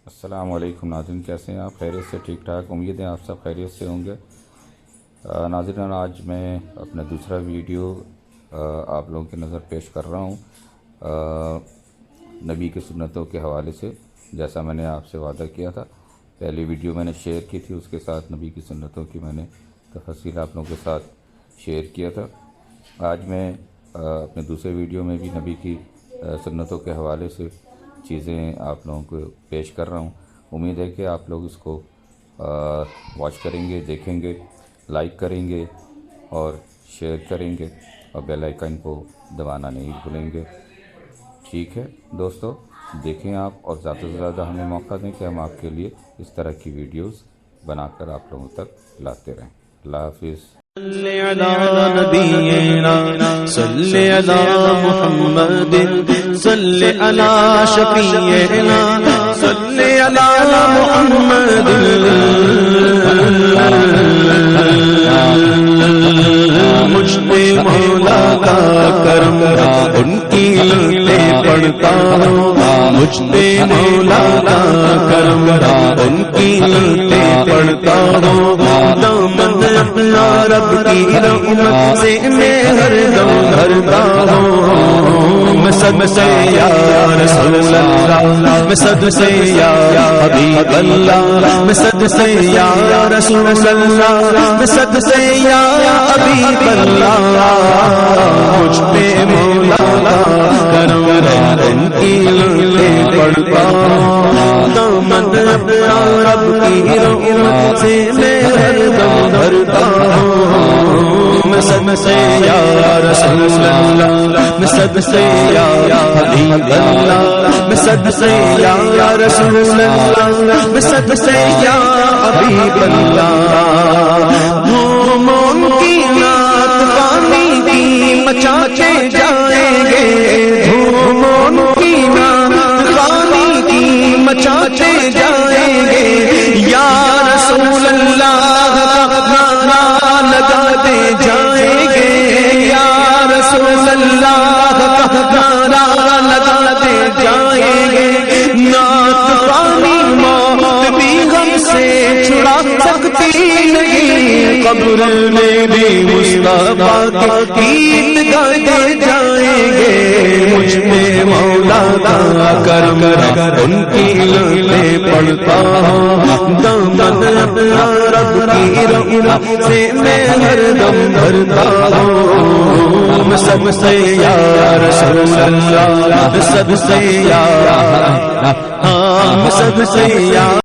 السلام علیکم ناظرین، کیسے ہیں آپ؟ خیریت سے؟ ٹھیک ٹھاک، امید ہے آپ سب خیریت سے ہوں گے۔ ناظرین، آج میں اپنا دوسرا ویڈیو آپ لوگوں کی نظر پیش کر رہا ہوں نبی کی سنتوں کے حوالے سے۔ جیسا میں نے آپ سے وعدہ کیا تھا، پہلی ویڈیو میں نے شیئر کی تھی، اس کے ساتھ نبی کی سنتوں کی میں نے تفصیل آپ لوگوں کے ساتھ شیئر کیا تھا۔ آج میں اپنے دوسرے ویڈیو میں بھی نبی کی سنتوں کے حوالے سے چیزیں آپ لوگوں کو پیش کر رہا ہوں۔ امید ہے کہ آپ لوگ اس کو واچ کریں گے، دیکھیں گے، لائک کریں گے اور شیئر کریں گے اور بیل آئیکن کو دبانا نہیں بھولیں گے۔ ٹھیک ہے دوستو، دیکھیں آپ اور زیادہ سے زیادہ ہمیں موقع دیں کہ ہم آپ کے لیے اس طرح کی ویڈیوز بنا کر آپ لوگوں تک لاتے رہیں۔ اللہ حافظ۔ صلی علی نبینا، صلی علی محمد، صلی علی شفیعنا، صلی علی محمد۔ مجھ پہ مولا کا کرم، ان کی لطفیں پڑھتا ہوں، مجھ پہ مولا کا کرم، ان کی لطفیں پڑھتا ہوں۔ دامن اپنا رب کی رحمت سے میں ہر دم بھرتا ہوں۔ میں صد سے یا رسول اللہ، میں صد سے یا حبیب اللہ، میں صد سے یا رسول اللہ، میں صد سے یا حبیب اللہ۔ مجھ پہ مولا کا کرم، ان کی لطفیں پڑھتا ہوں۔ دامن اپنا رب کی رحمت سے میں ہر دم بھرتا ہوں۔ میں صد سے یا رسول اللہ، میں صد سے یا حبیب اللہ، میں صد سے یا رسول اللہ، میں صد سے یا حبیب اللہ۔ دھوموں کی نعت پانی کی مچاتے جائیں گے، دھوموں کی نعت پانی کی مچاتے جائیں گے۔ یا رسول اللہ کا نعرہ لگاتے جائیں گے، یا رسول اللہ کا نعرہ لگاتے جائیں گے۔ نعت پانی موت بھی غم سے چھڑا سکتی نہیں، قبر میں بھی مصطفیٰ کے گیت گائے جائیں گے۔ مجھ پہ مولا کا کرم، ان کی لطفیں پڑھتا ہوں۔ دامن اپنا رب کی رحمت سے میں ہر دم بھرتا ہوں۔ میں سب سے یا رسول اللہ، میں سب سے یا، میں سب سے یا